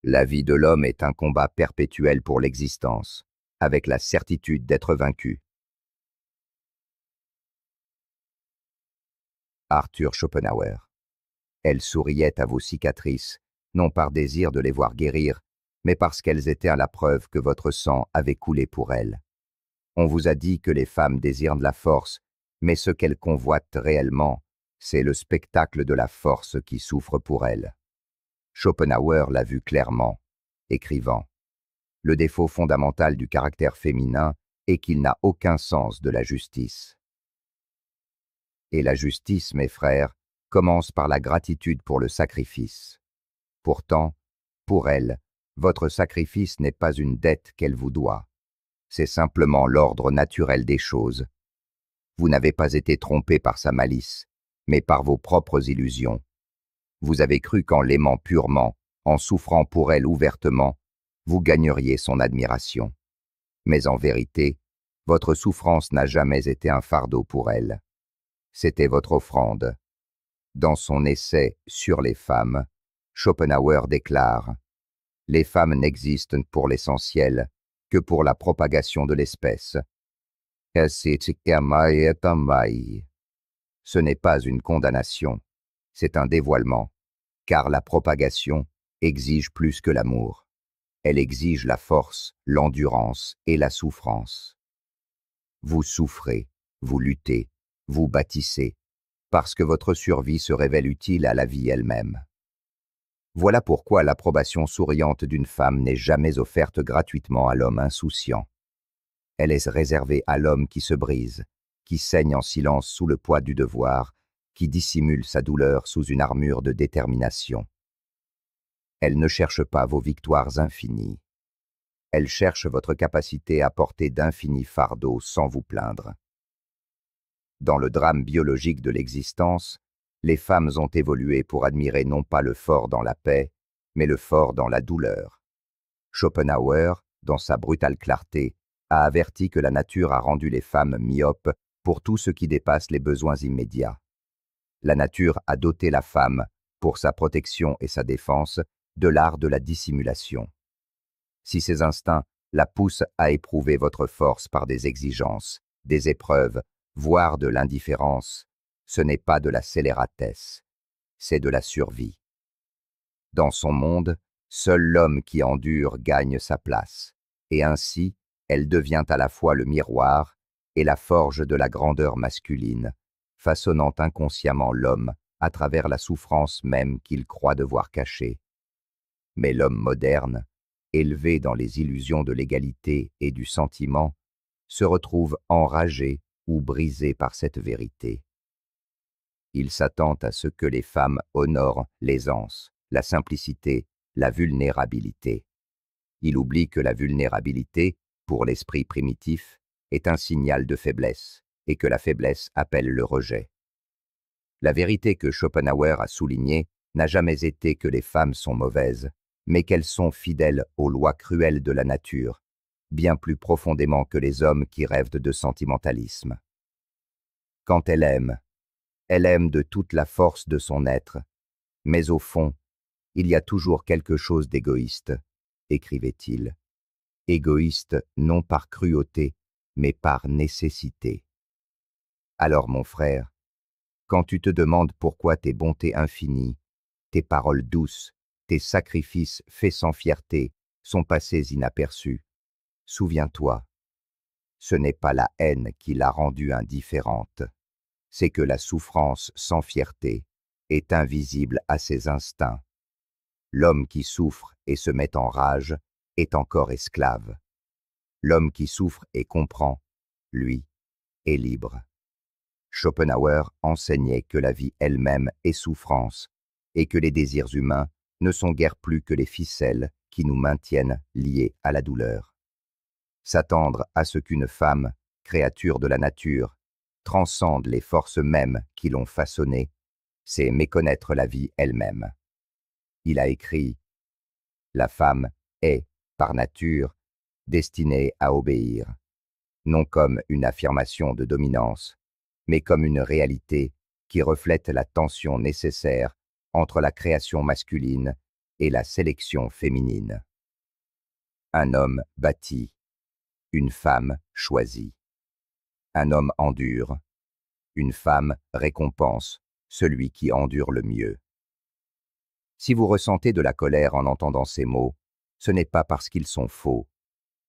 La vie de l'homme est un combat perpétuel pour l'existence, avec la certitude d'être vaincu. Arthur Schopenhauer. Elle souriait à vos cicatrices, non par désir de les voir guérir, mais parce qu'elles étaient à la preuve que votre sang avait coulé pour elles. On vous a dit que les femmes désirent de la force, mais ce qu'elles convoitent réellement, c'est le spectacle de la force qui souffre pour elles. Schopenhauer l'a vu clairement, écrivant « Le défaut fondamental du caractère féminin est qu'il n'a aucun sens de la justice. » Et la justice, mes frères, commence par la gratitude pour le sacrifice. Pourtant, pour elle, votre sacrifice n'est pas une dette qu'elle vous doit. C'est simplement l'ordre naturel des choses. Vous n'avez pas été trompé par sa malice, mais par vos propres illusions. Vous avez cru qu'en l'aimant purement, en souffrant pour elle ouvertement, vous gagneriez son admiration. Mais en vérité, votre souffrance n'a jamais été un fardeau pour elle. C'était votre offrande. Dans son essai sur les femmes, Schopenhauer déclare « Les femmes n'existent pour l'essentiel que pour la propagation de l'espèce. » Ce n'est pas une condamnation, c'est un dévoilement, car la propagation exige plus que l'amour. Elle exige la force, l'endurance et la souffrance. Vous souffrez, vous luttez, vous bâtissez, parce que votre survie se révèle utile à la vie elle-même. Voilà pourquoi l'approbation souriante d'une femme n'est jamais offerte gratuitement à l'homme insouciant. Elle est réservée à l'homme qui se brise, qui saigne en silence sous le poids du devoir, qui dissimule sa douleur sous une armure de détermination. Elle ne cherche pas vos victoires infinies. Elle cherche votre capacité à porter d'infinis fardeaux sans vous plaindre. Dans le drame biologique de l'existence, les femmes ont évolué pour admirer non pas le fort dans la paix, mais le fort dans la douleur. Schopenhauer, dans sa brutale clarté, a averti que la nature a rendu les femmes myopes pour tout ce qui dépasse les besoins immédiats. La nature a doté la femme, pour sa protection et sa défense, de l'art de la dissimulation. Si ces instincts la poussent à éprouver votre force par des exigences, des épreuves, voire de l'indifférence, ce n'est pas de la scélératesse, c'est de la survie. Dans son monde, seul l'homme qui endure gagne sa place, et ainsi, elle devient à la fois le miroir et la forge de la grandeur masculine, façonnant inconsciemment l'homme à travers la souffrance même qu'il croit devoir cacher. Mais l'homme moderne, élevé dans les illusions de l'égalité et du sentiment, se retrouve enragé ou brisé par cette vérité. Il s'attend à ce que les femmes honorent l'aisance, la simplicité, la vulnérabilité. Il oublie que la vulnérabilité, pour l'esprit primitif, est un signal de faiblesse, et que la faiblesse appelle le rejet. La vérité que Schopenhauer a soulignée n'a jamais été que les femmes sont mauvaises, mais qu'elles sont fidèles aux lois cruelles de la nature, bien plus profondément que les hommes qui rêvent de sentimentalisme. Quand elle aime de toute la force de son être, mais au fond, il y a toujours quelque chose d'égoïste, écrivait-il. Égoïste non par cruauté, mais par nécessité. Alors mon frère, quand tu te demandes pourquoi tes bontés infinies, tes paroles douces, tes sacrifices faits sans fierté sont passés inaperçus, souviens-toi, ce n'est pas la haine qui l'a rendue indifférente, c'est que la souffrance sans fierté est invisible à ses instincts. L'homme qui souffre et se met en rage est encore esclave. L'homme qui souffre et comprend, lui, est libre. Schopenhauer enseignait que la vie elle-même est souffrance et que les désirs humains ne sont guère plus que les ficelles qui nous maintiennent liés à la douleur. S'attendre à ce qu'une femme, créature de la nature, transcende les forces mêmes qui l'ont façonnée, c'est méconnaître la vie elle-même. Il a écrit « La femme est, par nature, destinée à obéir, non comme une affirmation de dominance, mais comme une réalité qui reflète la tension nécessaire entre la création masculine et la sélection féminine. Un homme bâtit, une femme choisit. Un homme endure, une femme récompense celui qui endure le mieux. Si vous ressentez de la colère en entendant ces mots, ce n'est pas parce qu'ils sont faux,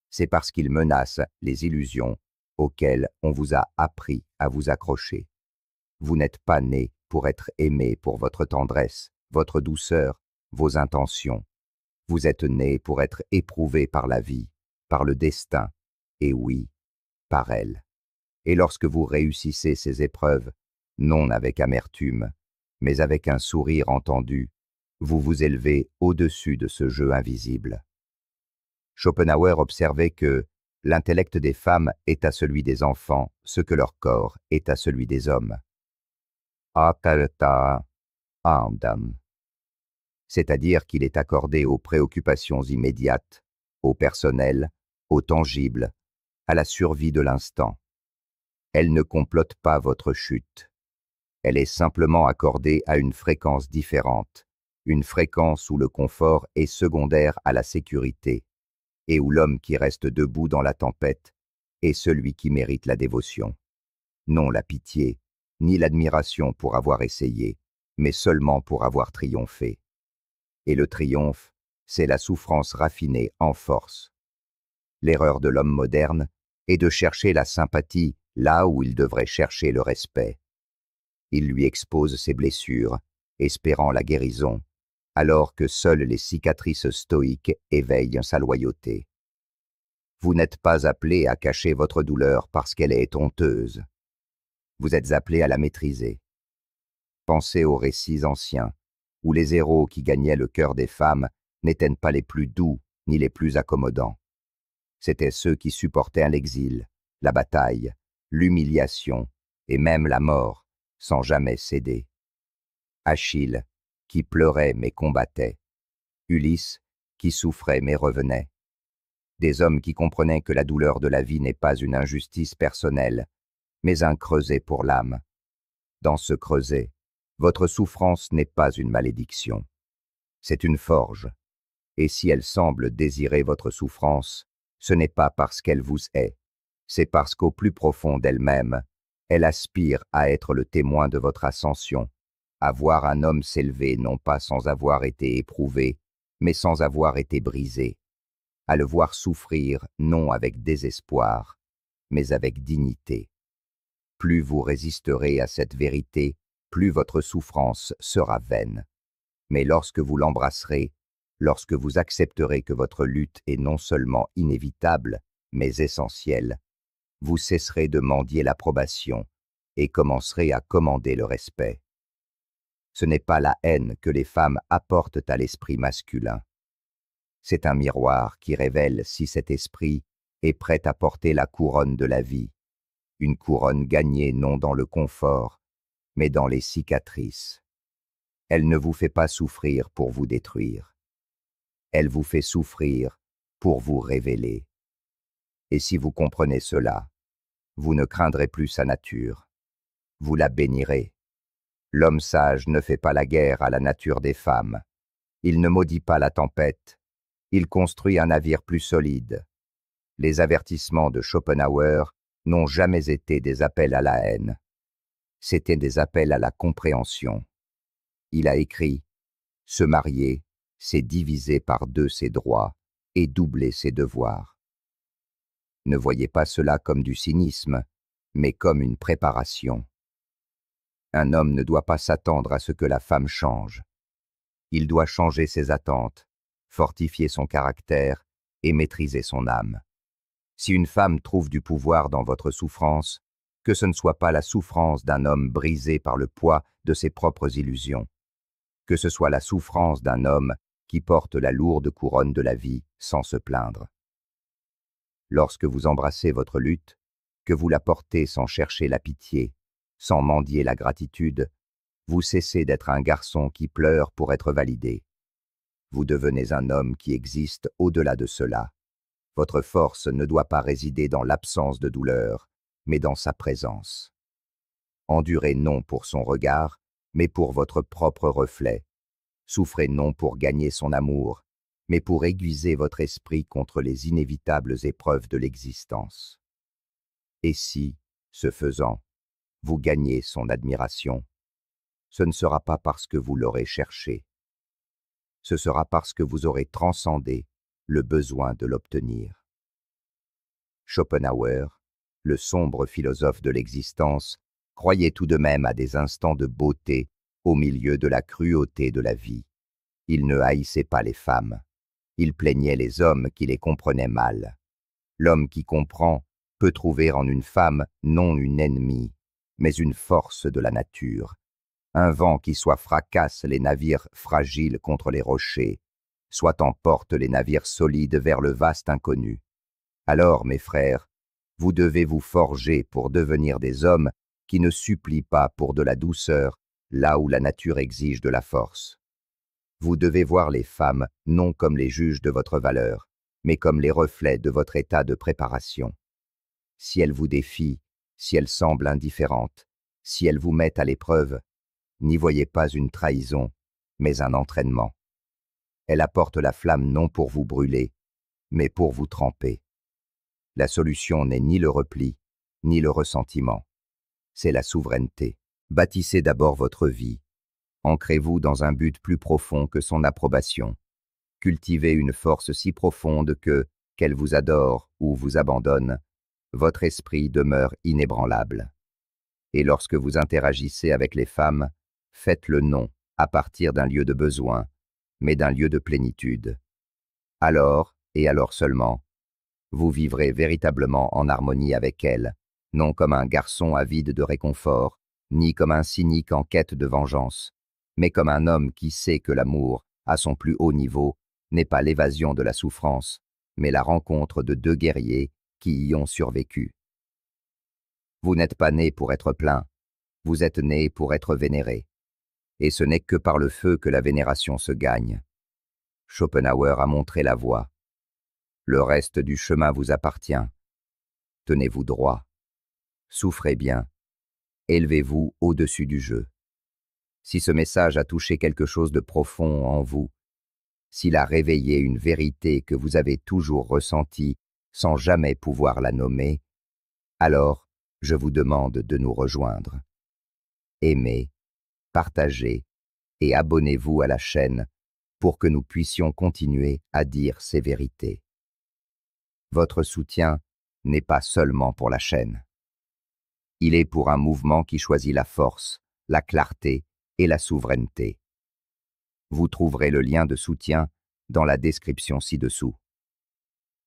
c'est parce qu'ils menacent les illusions auxquelles on vous a appris à vous accrocher. Vous n'êtes pas né pour être aimé pour votre tendresse, votre douceur, vos intentions. Vous êtes né pour être éprouvé par la vie, par le destin, et oui, par elle. Et lorsque vous réussissez ces épreuves, non avec amertume, mais avec un sourire entendu, vous vous élevez au-dessus de ce jeu invisible. Schopenhauer observait que l'intellect des femmes est à celui des enfants ce que leur corps est à celui des hommes. C'est-à-dire qu'il est accordé aux préoccupations immédiates, au personnel, au tangible, à la survie de l'instant. Elle ne complote pas votre chute. Elle est simplement accordée à une fréquence différente, une fréquence où le confort est secondaire à la sécurité, et où l'homme qui reste debout dans la tempête est celui qui mérite la dévotion. Non la pitié, ni l'admiration pour avoir essayé, mais seulement pour avoir triomphé. Et le triomphe, c'est la souffrance raffinée en force. L'erreur de l'homme moderne est de chercher la sympathie là où il devrait chercher le respect. Il lui expose ses blessures, espérant la guérison, alors que seules les cicatrices stoïques éveillent sa loyauté. Vous n'êtes pas appelé à cacher votre douleur parce qu'elle est honteuse. Vous êtes appelé à la maîtriser. Pensez aux récits anciens, où les héros qui gagnaient le cœur des femmes n'étaient pas les plus doux ni les plus accommodants. C'étaient ceux qui supportaient l'exil, la bataille, l'humiliation et même la mort, sans jamais céder. Achille, qui pleurait mais combattait. Ulysse, qui souffrait mais revenait. Des hommes qui comprenaient que la douleur de la vie n'est pas une injustice personnelle, mais un creuset pour l'âme. Dans ce creuset, votre souffrance n'est pas une malédiction. C'est une forge. Et si elle semble désirer votre souffrance, ce n'est pas parce qu'elle vous hait, c'est parce qu'au plus profond d'elle-même, elle aspire à être le témoin de votre ascension, à voir un homme s'élever non pas sans avoir été éprouvé, mais sans avoir été brisé, à le voir souffrir non avec désespoir, mais avec dignité. Plus vous résisterez à cette vérité, plus votre souffrance sera vaine. Mais lorsque vous l'embrasserez, lorsque vous accepterez que votre lutte est non seulement inévitable, mais essentielle, vous cesserez de mendier l'approbation et commencerez à commander le respect. Ce n'est pas la haine que les femmes apportent à l'esprit masculin. C'est un miroir qui révèle si cet esprit est prêt à porter la couronne de la vie, une couronne gagnée non dans le confort, mais dans les cicatrices. Elle ne vous fait pas souffrir pour vous détruire. Elle vous fait souffrir pour vous révéler. Et si vous comprenez cela, vous ne craindrez plus sa nature. Vous la bénirez. L'homme sage ne fait pas la guerre à la nature des femmes. Il ne maudit pas la tempête. Il construit un navire plus solide. Les avertissements de Schopenhauer n'ont jamais été des appels à la haine. C'étaient des appels à la compréhension. Il a écrit « Se marier, c'est diviser par deux ses droits et doubler ses devoirs. » Ne voyez pas cela comme du cynisme, mais comme une préparation. Un homme ne doit pas s'attendre à ce que la femme change. Il doit changer ses attentes, fortifier son caractère et maîtriser son âme. Si une femme trouve du pouvoir dans votre souffrance, que ce ne soit pas la souffrance d'un homme brisé par le poids de ses propres illusions, que ce soit la souffrance d'un homme qui porte la lourde couronne de la vie sans se plaindre. Lorsque vous embrassez votre lutte, que vous la portez sans chercher la pitié, sans mendier la gratitude, vous cessez d'être un garçon qui pleure pour être validé. Vous devenez un homme qui existe au-delà de cela. Votre force ne doit pas résider dans l'absence de douleur, mais dans sa présence. Endurez non pour son regard, mais pour votre propre reflet. Souffrez non pour gagner son amour, mais pour aiguiser votre esprit contre les inévitables épreuves de l'existence. Et si, ce faisant, vous gagnez son admiration, ce ne sera pas parce que vous l'aurez cherché, ce sera parce que vous aurez transcendé le besoin de l'obtenir. Schopenhauer, le sombre philosophe de l'existence, croyait tout de même à des instants de beauté au milieu de la cruauté de la vie. Il ne haïssait pas les femmes. Il plaignait les hommes qui les comprenaient mal. L'homme qui comprend peut trouver en une femme non une ennemie, mais une force de la nature. Un vent qui soit fracasse les navires fragiles contre les rochers, soit emporte les navires solides vers le vaste inconnu. Alors, mes frères, vous devez vous forger pour devenir des hommes qui ne supplient pas pour de la douceur là où la nature exige de la force. Vous devez voir les femmes non comme les juges de votre valeur, mais comme les reflets de votre état de préparation. Si elles vous défient, si elles semblent indifférentes, si elles vous mettent à l'épreuve, n'y voyez pas une trahison, mais un entraînement. Elle apporte la flamme non pour vous brûler, mais pour vous tremper. La solution n'est ni le repli, ni le ressentiment. C'est la souveraineté. Bâtissez d'abord votre vie. Ancrez-vous dans un but plus profond que son approbation. Cultivez une force si profonde que, qu'elle vous adore ou vous abandonne, votre esprit demeure inébranlable. Et lorsque vous interagissez avec les femmes, faites-le non à partir d'un lieu de besoin, mais d'un lieu de plénitude. Alors, et alors seulement, vous vivrez véritablement en harmonie avec elles, non comme un garçon avide de réconfort, ni comme un cynique en quête de vengeance, mais comme un homme qui sait que l'amour, à son plus haut niveau, n'est pas l'évasion de la souffrance, mais la rencontre de deux guerriers qui y ont survécu. Vous n'êtes pas né pour être plaint, vous êtes né pour être vénéré. Et ce n'est que par le feu que la vénération se gagne. Schopenhauer a montré la voie. Le reste du chemin vous appartient. Tenez-vous droit. Souffrez bien. Élevez-vous au-dessus du jeu. Si ce message a touché quelque chose de profond en vous, s'il a réveillé une vérité que vous avez toujours ressentie sans jamais pouvoir la nommer, alors je vous demande de nous rejoindre. Aimez, partagez et abonnez-vous à la chaîne pour que nous puissions continuer à dire ces vérités. Votre soutien n'est pas seulement pour la chaîne. Il est pour un mouvement qui choisit la force, la clarté et la souveraineté. Vous trouverez le lien de soutien dans la description ci-dessous.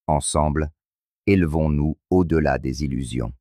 Ensemble, élevons-nous au-delà des illusions.